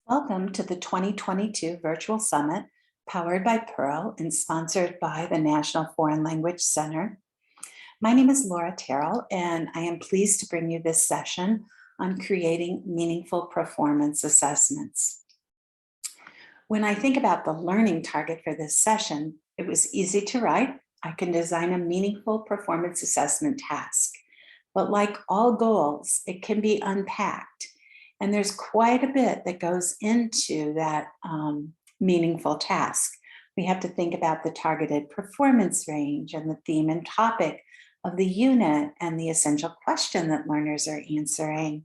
Welcome to the 2022 Virtual Summit, powered by Pearl and sponsored by the National Foreign Language Center. My name is Laura Terrill, and I am pleased to bring you this session on creating meaningful performance assessments. When I think about the learning target for this session, it was easy to write. I can design a meaningful performance assessment task. But like all goals, it can be unpacked. And there's quite a bit that goes into that meaningful task. We have to think about the targeted performance range and the theme and topic of the unit and the essential question that learners are answering.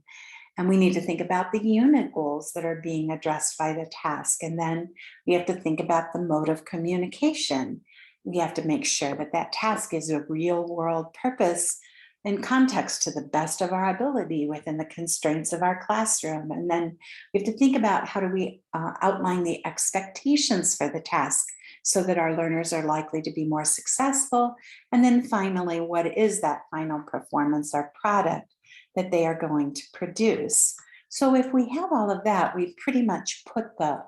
And we need to think about the unit goals that are being addressed by the task. And then we have to think about the mode of communication. We have to make sure that that task is a real world purpose in context to the best of our ability within the constraints of our classroom. And then we have to think about how do we outline the expectations for the task so that our learners are likely to be more successful. And then finally, what is that final performance or product that they are going to produce? So if we have all of that, we've pretty much put the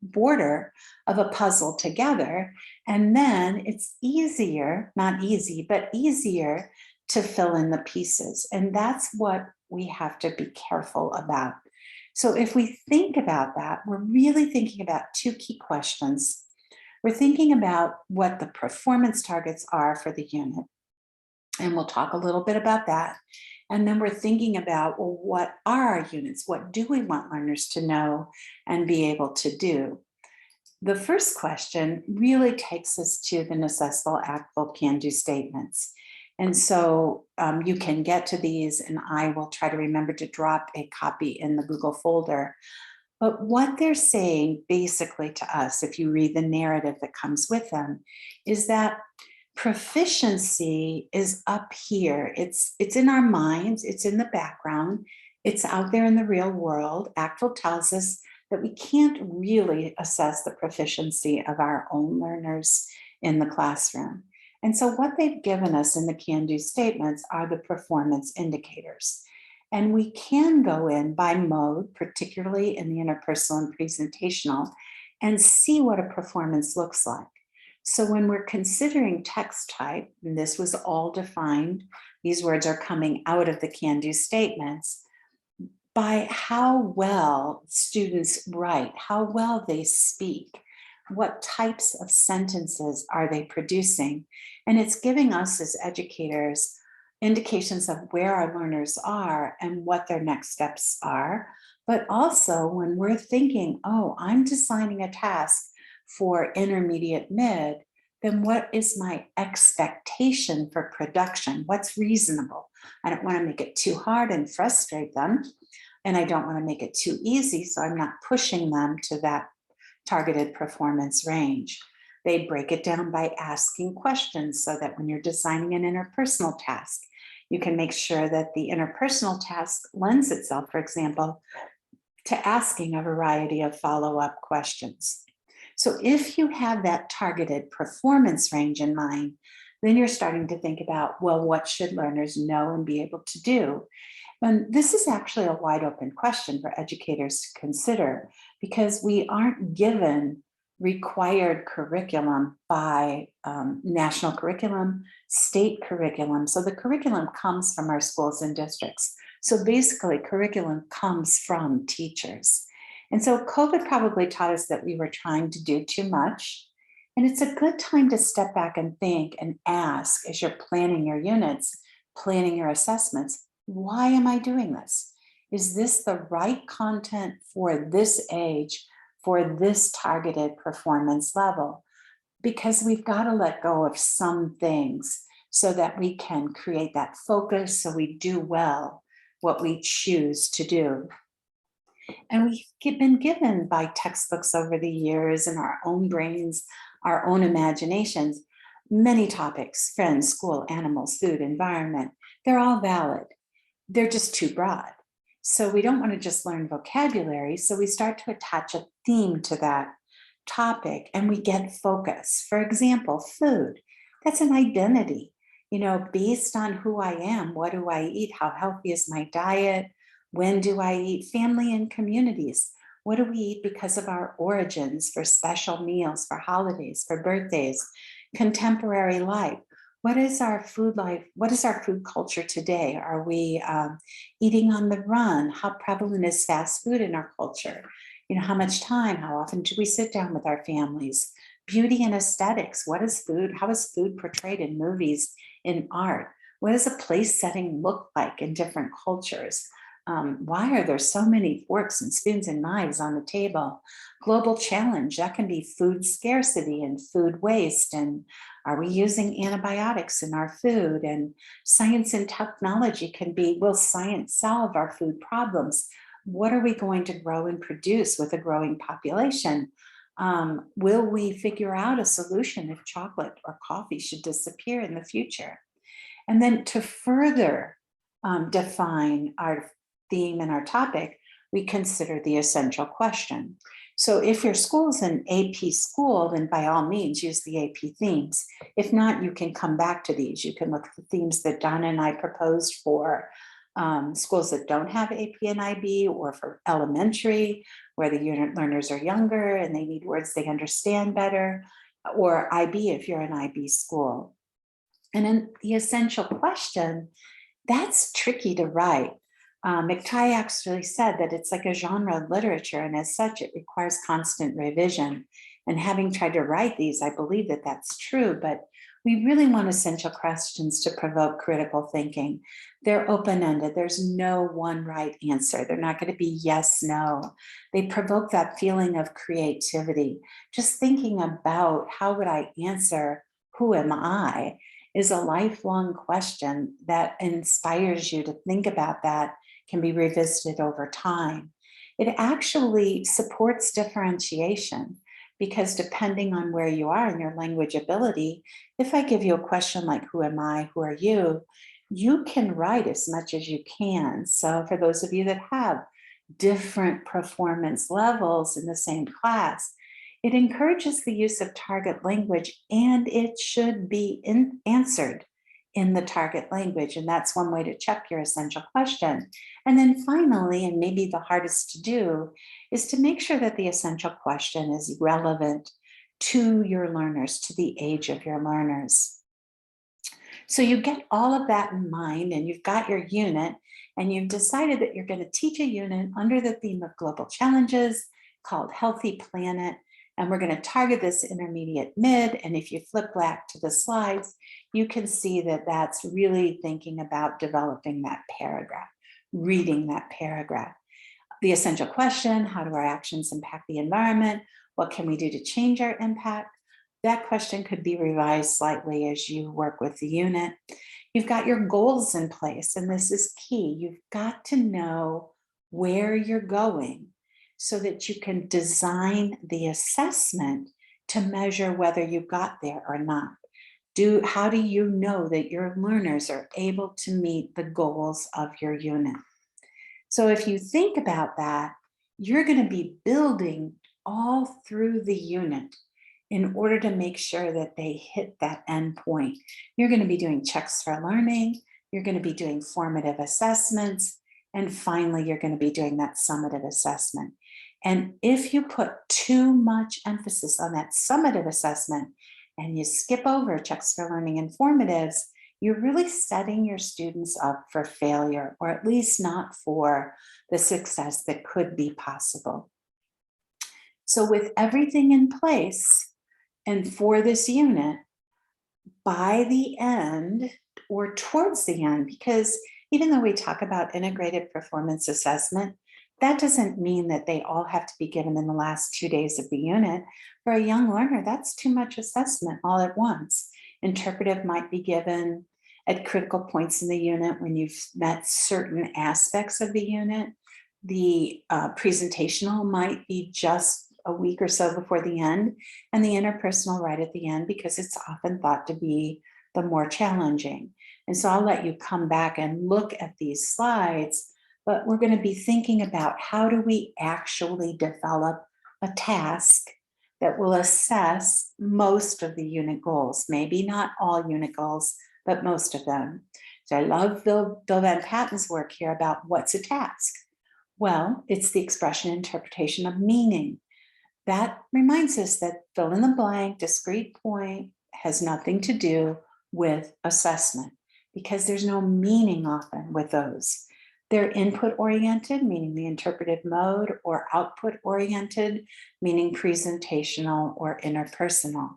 border of a puzzle together. And then it's easier, not easy, but easier to fill in the pieces. And that's what we have to be careful about. So if we think about that, we're really thinking about two key questions. We're thinking about what the performance targets are for the unit. And we'll talk a little bit about that. And then we're thinking about, well, what are our units? What do we want learners to know and be able to do? The first question really takes us to the necessitable, actable, can-do statements. And so you can get to these, and I will try to remember to drop a copy in the Google folder. But what they're saying basically to us, if you read the narrative that comes with them, is that proficiency is up here. It's in our minds, it's in the background, it's out there in the real world. Actful tells us that we can't really assess the proficiency of our own learners in the classroom. And so what they've given us in the can-do statements are the performance indicators. And we can go in by mode, particularly in the interpersonal and presentational, and see what a performance looks like. So when we're considering text type, and this was all defined, these words are coming out of the can-do statements, by how well students write, how well they speak, what types of sentences are they producing? And it's giving us as educators indications of where our learners are and what their next steps are. But also when we're thinking, oh, I'm designing a task for intermediate mid, then what is my expectation for production? What's reasonable? I don't want to make it too hard and frustrate them. And I don't want to make it too easy, so I'm not pushing them to that targeted performance range. They break it down by asking questions so that when you're designing an interpersonal task, you can make sure that the interpersonal task lends itself, for example, to asking a variety of follow-up questions. So if you have that targeted performance range in mind, then you're starting to think about, well, what should learners know and be able to do? And this is actually a wide open question for educators to consider because we aren't given required curriculum by national curriculum, state curriculum. So the curriculum comes from our schools and districts. So basically curriculum comes from teachers. And so COVID probably taught us that we were trying to do too much. And it's a good time to step back and think and ask as you're planning your units, planning your assessments, why am I doing this? Is this the right content for this age, for this targeted performance level? Because we've got to let go of some things so that we can create that focus so we do well what we choose to do. And we've been given by textbooks over the years and our own brains, our own imaginations, many topics, friends, school, animals, food, environment. They're all valid. They're just too broad. So we don't want to just learn vocabulary. So we start to attach a theme to that topic and we get focus. For example, food, that's an identity, based on who I am, what do I eat, how healthy is my diet, when do I eat, family and communities. What do we eat because of our origins, for special meals, for holidays, for birthdays, contemporary life? What is our food life? What is our food culture today? Are we eating on the run? How prevalent is fast food in our culture? You know, how much time, how often do we sit down with our families? Beauty and aesthetics. What is food? How is food portrayed in movies, in art? What does a place setting look like in different cultures? Why are there so many forks and spoons and knives on the table? Global challenge, that can be food scarcity and food waste. And are we using antibiotics in our food? And science and technology can be, will science solve our food problems? What are we going to grow and produce with a growing population? Will we figure out a solution if chocolate or coffee should disappear in the future? And then to further define our theme and our topic, we consider the essential question. So if your school is an AP school, then by all means use the AP themes. If not, you can come back to these. You can look at the themes that Donna and I proposed for schools that don't have AP and IB, or for elementary, where the unit learners are younger and they need words they understand better, or IB if you're an IB school. And in the essential question, that's tricky to write. McTighe actually said that it's like a genre of literature, and as such, it requires constant revision. And having tried to write these, I believe that that's true, but we really want essential questions to provoke critical thinking. They're open-ended. There's no one right answer. They're not going to be yes, no. They provoke that feeling of creativity. Just thinking about how would I answer, who am I, is a lifelong question that inspires you to think about that, can be revisited over time. It actually supports differentiation, because depending on where you are in your language ability, if I give you a question like, who am I, who are you, you can write as much as you can. So for those of you that have different performance levels in the same class, it encourages the use of target language, and it should be answered in the target language. And that's one way to check your essential question. And then finally, and maybe the hardest to do, is to make sure that the essential question is relevant to your learners, to the age of your learners. So you get all of that in mind, and you've got your unit, and you've decided that you're going to teach a unit under the theme of global challenges called Healthy Planet. And we're going to target this intermediate mid. And if you flip back to the slides, you can see that that's really thinking about developing that paragraph, reading that paragraph. The essential question, how do our actions impact the environment? What can we do to change our impact? That question could be revised slightly as you work with the unit. You've got your goals in place, and this is key. You've got to know where you're going, so that you can design the assessment to measure whether you got there or not. How do you know that your learners are able to meet the goals of your unit? So if you think about that, you're going to be building all through the unit in order to make sure that they hit that end point. You're going to be doing checks for learning. You're going to be doing formative assessments. And finally, you're going to be doing that summative assessment. And if you put too much emphasis on that summative assessment and you skip over checks for learning and formatives, you're really setting your students up for failure, or at least not for the success that could be possible. So with everything in place, and for this unit, by the end or towards the end, because even though we talk about integrated performance assessment, that doesn't mean that they all have to be given in the last 2 days of the unit. For a young learner, that's too much assessment all at once. Interpretive might be given at critical points in the unit when you've met certain aspects of the unit. The presentational might be just a week or so before the end, and the interpersonal right at the end, because it's often thought to be the more challenging. And so I'll let you come back and look at these slides, but we're going to be thinking about how do we actually develop a task that will assess most of the unit goals, maybe not all unit goals, but most of them. So I love Bill Van Patten's work here about what's a task. Well, it's the expression and interpretation of meaning. That reminds us that fill in the blank, discrete point has nothing to do with assessment because there's no meaning often with those. They're input oriented, meaning the interpretive mode, or output oriented, meaning presentational or interpersonal.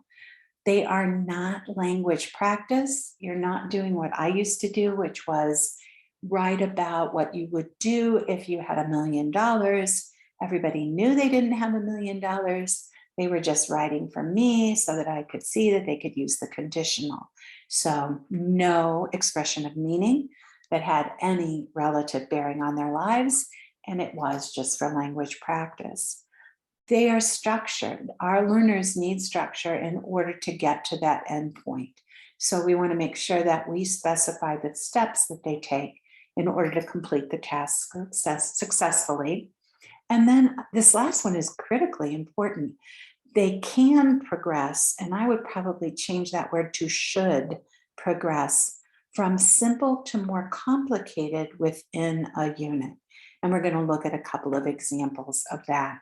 They are not language practice. You're not doing what I used to do, which was write about what you would do if you had $1 million. Everybody knew they didn't have $1 million. They were just writing for me so that I could see that they could use the conditional. So no expression of meaning that had any relative bearing on their lives. And it was just for language practice. They are structured. Our learners need structure in order to get to that endpoint. So we want to make sure that we specify the steps that they take in order to complete the task successfully. And then this last one is critically important. They can progress, and I would probably change that word to should progress from simple to more complicated within a unit. And we're going to look at a couple of examples of that.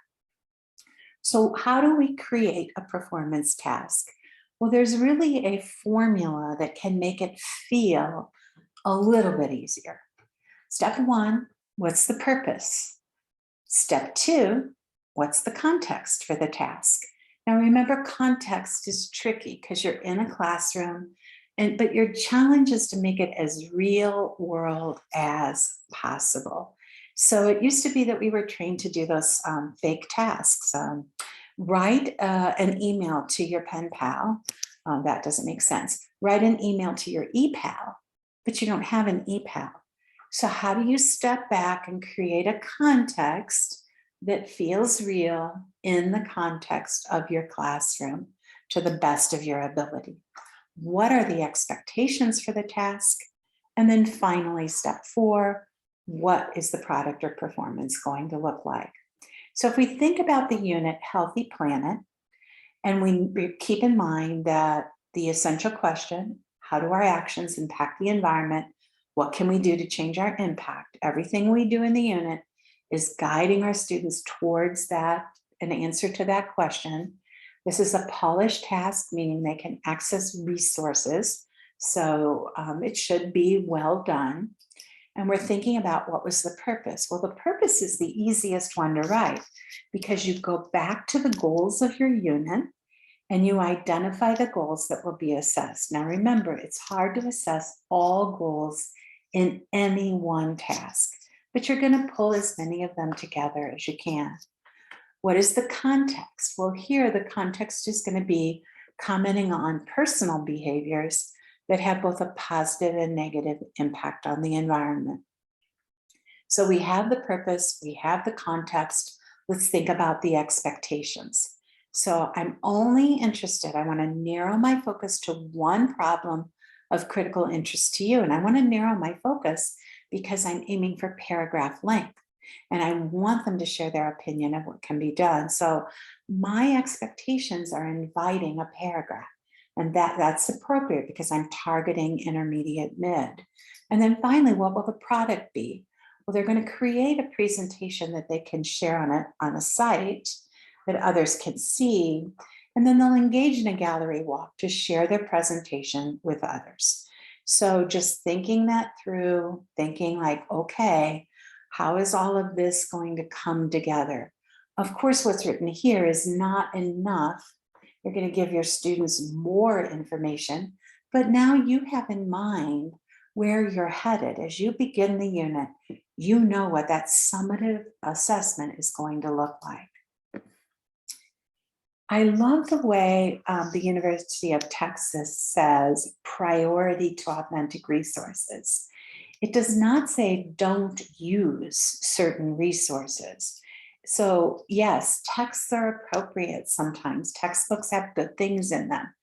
So how do we create a performance task? Well, there's really a formula that can make it feel a little bit easier. Step one, what's the purpose? Step two, what's the context for the task? Now remember, context is tricky because you're in a classroom, but your challenge is to make it as real world as possible. So it used to be that we were trained to do those fake tasks. Write an email to your pen pal. That doesn't make sense. Write an email to your e-pal, but you don't have an e-pal. So how do you step back and create a context that feels real in the context of your classroom to the best of your ability? What are the expectations for the task? And then finally, step four, what is the product or performance going to look like? So if we think about the unit Healthy Planet, and we keep in mind that the essential question, how do our actions impact the environment? What can we do to change our impact? Everything we do in the unit is guiding our students towards that, an answer to that question. This is a polished task, meaning they can access resources. So it should be well done. And we're thinking about what was the purpose. Well, the purpose is the easiest one to write because you go back to the goals of your unit and you identify the goals that will be assessed. Now, remember, it's hard to assess all goals in any one task, but you're going to pull as many of them together as you can. What is the context? Well, here the context is going to be commenting on personal behaviors that have both a positive and negative impact on the environment. So we have the purpose, we have the context. Let's think about the expectations. So I'm only interested, I want to narrow my focus to one problem of critical interest to you. And I want to narrow my focus because I'm aiming for paragraph length. And I want them to share their opinion of what can be done. So my expectations are inviting a paragraph. And that's appropriate because I'm targeting intermediate mid. And then finally, what will the product be? Well, they're going to create a presentation that they can share on a site that others can see. And then they'll engage in a gallery walk to share their presentation with others. So just thinking that through, thinking like, okay, how is all of this going to come together? Of course, what's written here is not enough. You're going to give your students more information, but now you have in mind where you're headed. As you begin the unit, you know what that summative assessment is going to look like. I love the way the University of Texas says priority to authentic resources. It does not say don't use certain resources. So yes, texts are appropriate sometimes. Textbooks have good things in them.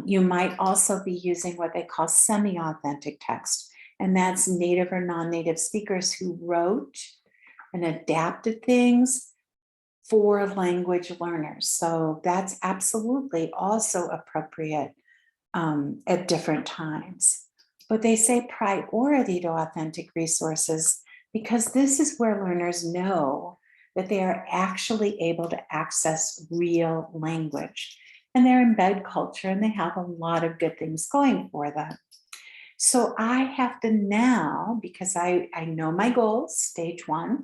You might also be using what they call semi-authentic text, and that's native or non-native speakers who wrote and adapted things for language learners. So that's absolutely also appropriate at different times. But they say priority to authentic resources because this is where learners know that they are actually able to access real language. And they're in embed culture and they have a lot of good things going for them. So I have to now, because I know my goals, stage 1,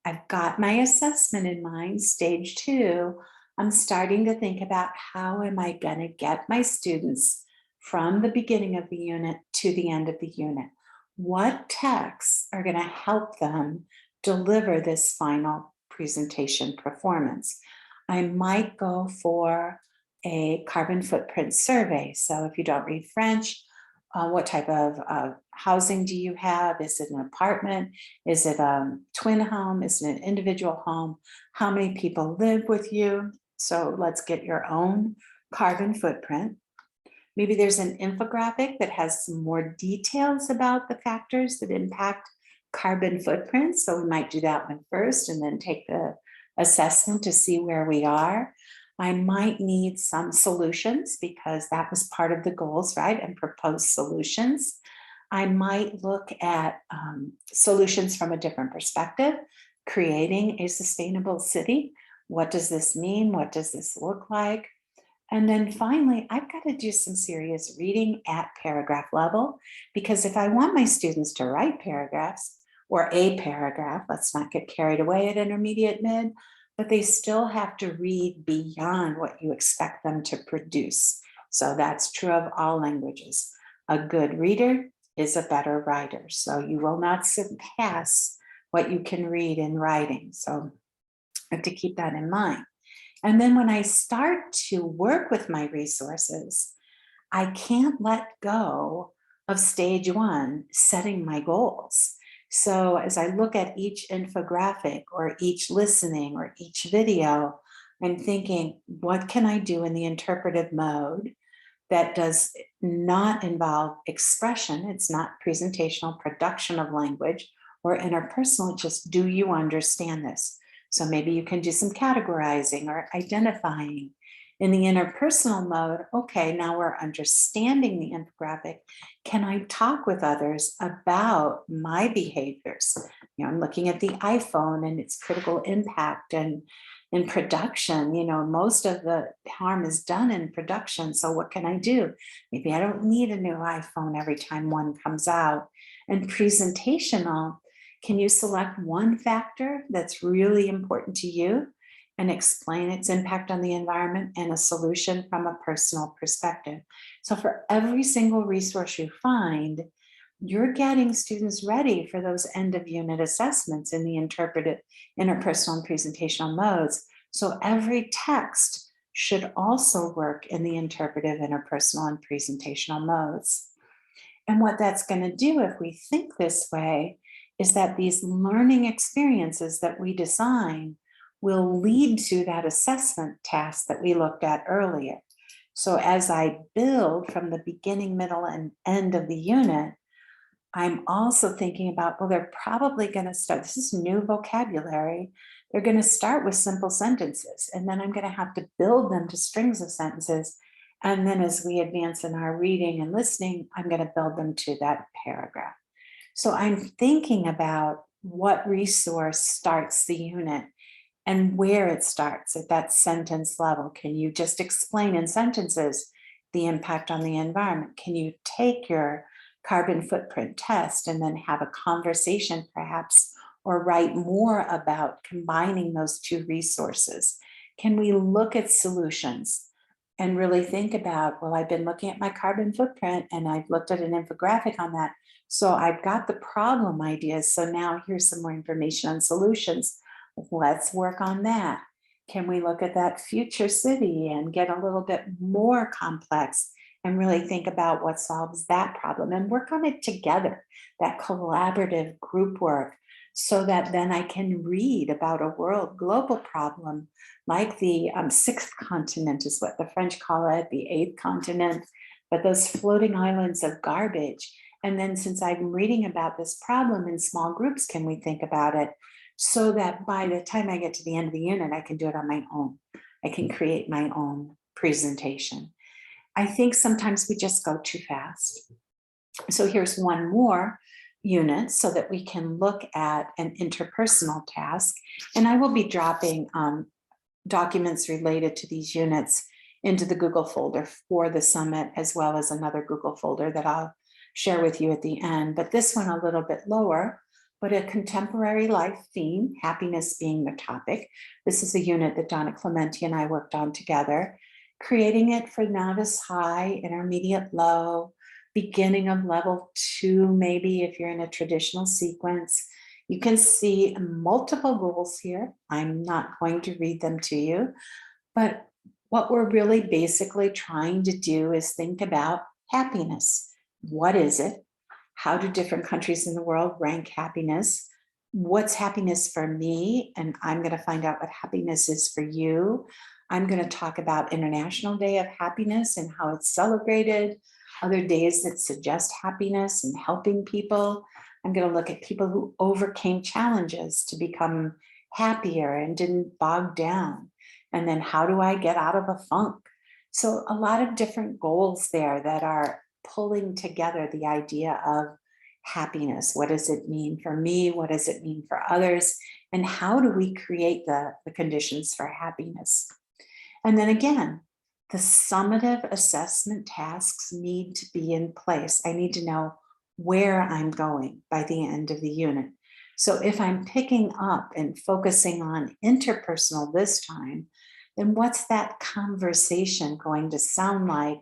I've got my assessment in mind, stage 2, I'm starting to think about how am I going to get my students from the beginning of the unit to the end of the unit? What texts are going to help them deliver this final presentation performance? I might go for a carbon footprint survey. So if you don't read French, what type of housing do you have? Is it an apartment? Is it a twin home? Is it an individual home? How many people live with you? So let's get your own carbon footprint. Maybe there's an infographic that has some more details about the factors that impact carbon footprint. So we might do that one first and then take the assessment to see where we are. I might need some solutions because that was part of the goals, right? And propose solutions. I might look at solutions from a different perspective, creating a sustainable city. What does this mean? What does this look like? And then finally, I've got to do some serious reading at paragraph level, because if I want my students to write paragraphs or a paragraph, let's not get carried away at intermediate mid, but they still have to read beyond what you expect them to produce. So that's true of all languages. A good reader is a better writer. So you will not surpass what you can read in writing. So I have to keep that in mind. And then when I start to work with my resources, I can't let go of stage 1, setting my goals. So as I look at each infographic or each listening or each video, I'm thinking, what can I do in the interpretive mode that does not involve expression? It's not presentational production of language or interpersonal, just do you understand this? So maybe you can do some categorizing or identifying. In the interpersonal mode, okay, now we're understanding the infographic. Can I talk with others about my behaviors? I'm looking at the iPhone and its critical impact, and in production, most of the harm is done in production. So what can I do? Maybe I don't need a new iPhone every time one comes out. And presentational, can you select one factor that's really important to you and explain its impact on the environment and a solution from a personal perspective? So for every single resource you find, you're getting students ready for those end of unit assessments in the interpretive, interpersonal, and presentational modes. So every text should also work in the interpretive, interpersonal, and presentational modes. And what that's going to do if we think this way is that these learning experiences that we design will lead to that assessment task that we looked at earlier. So as I build from the beginning, middle, and end of the unit, I'm also thinking about, well, they're probably going to start, this is new vocabulary. They're going to start with simple sentences, and then I'm going to have to build them to strings of sentences. And then as we advance in our reading and listening, I'm going to build them to that paragraph. So I'm thinking about what resource starts the unit and where it starts at that sentence level. Can you just explain in sentences the impact on the environment? Can you take your carbon footprint test and then have a conversation perhaps, or write more about combining those two resources? Can we look at solutions and really think about, well, I've been looking at my carbon footprint and I've looked at an infographic on that. So I've got the problem ideas. So now here's some more information on solutions. Let's work on that. Can we look at that future city and get a little bit more complex and really think about what solves that problem and work on it together, that collaborative group work, so that then I can read about a world global problem like the sixth continent is what the French call it, the eighth continent, but those floating islands of garbage. And then since I'm reading about this problem in small groups, can we think about it so that by the time I get to the end of the unit, I can do it on my own. I can create my own presentation. I think sometimes we just go too fast. So here's one more units so that we can look at an interpersonal task. And I will be dropping documents related to these units into the Google folder for the summit, as well as another Google folder that I'll share with you at the end. But this one a little bit lower, but a contemporary life theme, happiness being the topic. This is a unit that Donna Clementi and I worked on together, creating it for novice high, intermediate low, beginning of level 2, maybe if you're in a traditional sequence. You can see multiple goals here. I'm not going to read them to you, but what we're really basically trying to do is think about happiness. What is it? How do different countries in the world rank happiness? What's happiness for me? And I'm going to find out what happiness is for you. I'm going to talk about International Day of Happiness and how it's celebrated, other days that suggest happiness and helping people. I'm going to look at people who overcame challenges to become happier and didn't bog down. And then how do I get out of a funk? So a lot of different goals there that are pulling together the idea of happiness. What does it mean for me? What does it mean for others? And how do we create the conditions for happiness? And then again, the summative assessment tasks need to be in place. I need to know where I'm going by the end of the unit. So if I'm picking up and focusing on interpersonal this time, then what's that conversation going to sound like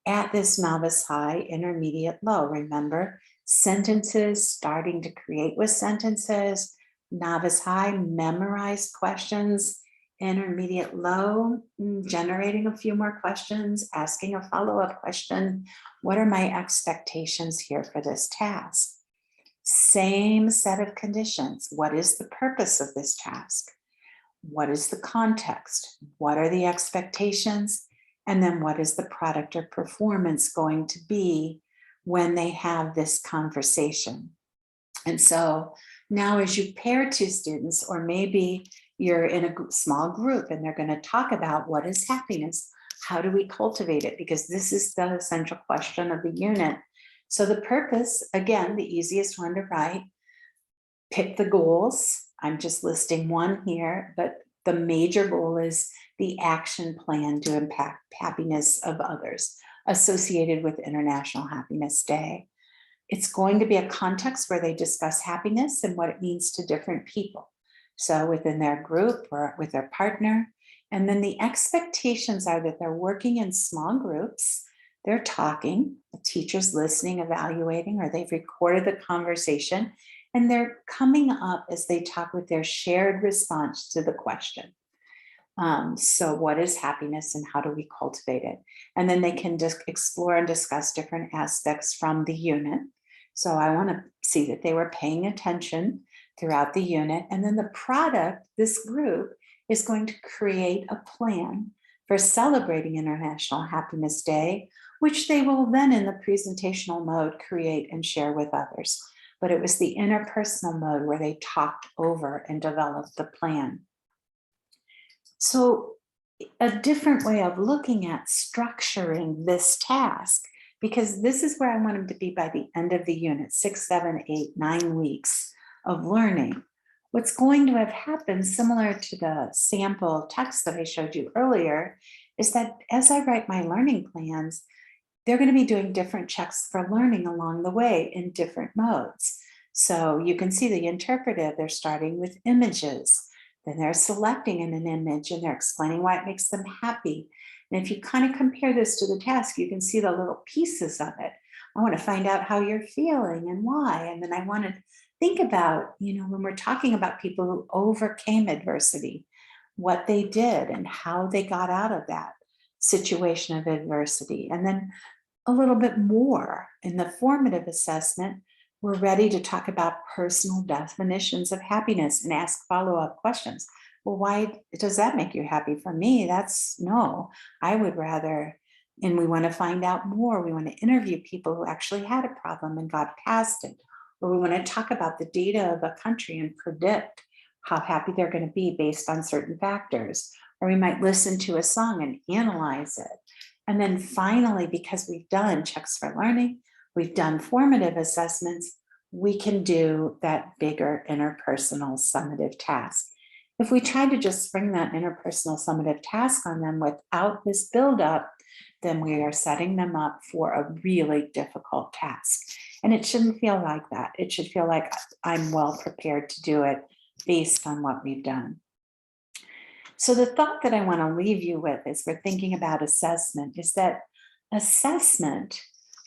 at this novice high, intermediate low? Remember, sentences, starting to create with sentences, novice high, memorized questions, intermediate low, generating a few more questions, asking a follow-up question. What are my expectations here for this task? Same set of conditions. What is the purpose of this task? What is the context? What are the expectations? And then what is the product or performance going to be when they have this conversation? And so now as you pair two students, or maybe you're in a small group and they're going to talk about what is happiness, how do we cultivate it? Because this is the central question of the unit. So the purpose, again, the easiest one to write, pick the goals. I'm just listing one here, but the major goal is the action plan to impact happiness of others associated with International Happiness Day. It's going to be a context where they discuss happiness and what it means to different people. So within their group or with their partner. And then the expectations are that they're working in small groups. They're talking, the teacher's listening, evaluating, or they've recorded the conversation, and they're coming up as they talk with their shared response to the question. So what is happiness and how do we cultivate it? And then they can just explore and discuss different aspects from the unit. So I want to see that they were paying attention throughout the unit. And then the product, this group, is going to create a plan for celebrating International Happiness Day, which they will then in the presentational mode create and share with others. But it was the interpersonal mode where they talked over and developed the plan. So a different way of looking at structuring this task, because this is where I want them to be by the end of the unit, 6, 7, 8, 9 weeks of learning. What's going to have happened, similar to the sample text that I showed you earlier, is that as I write my learning plans, they're going to be doing different checks for learning along the way in different modes. So you can see the interpretive, they're starting with images. Then they're selecting an image and they're explaining why it makes them happy. And if you kind of compare this to the task, you can see the little pieces of it. I want to find out how you're feeling and why. And then I want to think about, when we're talking about people who overcame adversity, what they did and how they got out of that situation of adversity. And then a little bit more in the formative assessment, we're ready to talk about personal definitions of happiness and ask follow-up questions. Well, why does that make you happy? For me, that's no, I would rather, and we want to find out more. We want to interview people who actually had a problem and got past it. Or we want to talk about the data of a country and predict how happy they're going to be based on certain factors. Or we might listen to a song and analyze it. And then finally, because we've done checks for learning, we've done formative assessments, we can do that bigger interpersonal summative task. If we try to just bring that interpersonal summative task on them without this buildup, then we are setting them up for a really difficult task. And it shouldn't feel like that. It should feel like I'm well prepared to do it based on what we've done. So the thought that I want to leave you with as we're thinking about assessment is that assessment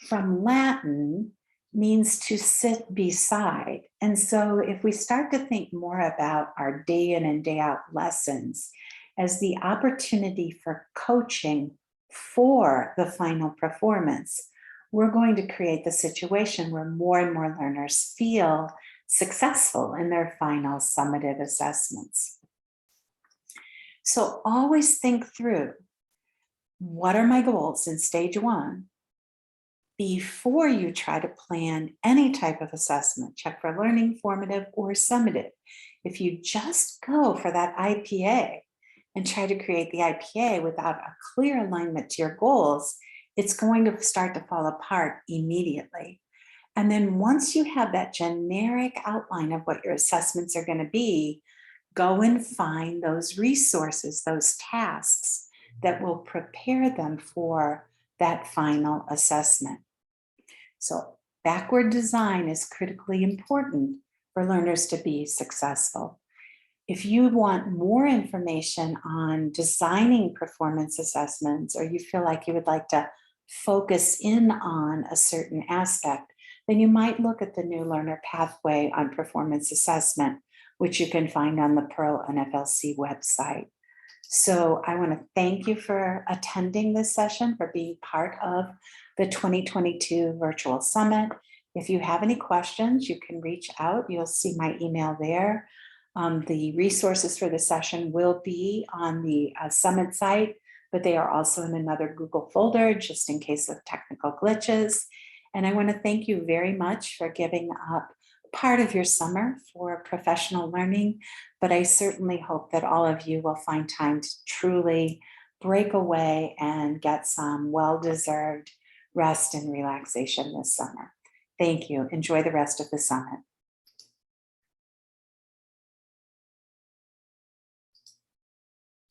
from Latin means to sit beside. And so if we start to think more about our day in and day out lessons as the opportunity for coaching for the final performance, we're going to create the situation where more and more learners feel successful in their final summative assessments. So always think through, what are my goals in stage one? Before you try to plan any type of assessment, check for learning, formative, or summative. If you just go for that IPA and try to create the IPA without a clear alignment to your goals, it's going to start to fall apart immediately. And then once you have that generic outline of what your assessments are going to be, go and find those resources, those tasks that will prepare them for that final assessment. So backward design is critically important for learners to be successful. If you want more information on designing performance assessments, or you feel like you would like to focus in on a certain aspect, then you might look at the new learner pathway on performance assessment, which you can find on the Pearl NFLC website. So I want to thank you for attending this session, for being part of the 2022 Virtual Summit. If you have any questions, you can reach out. You'll see my email there. The resources for the session will be on the Summit site, but they are also in another Google folder just in case of technical glitches. And I want to thank you very much for giving up part of your summer for professional learning, but I certainly hope that all of you will find time to truly break away and get some well-deserved rest and relaxation this summer. Thank you. Enjoy the rest of the summit.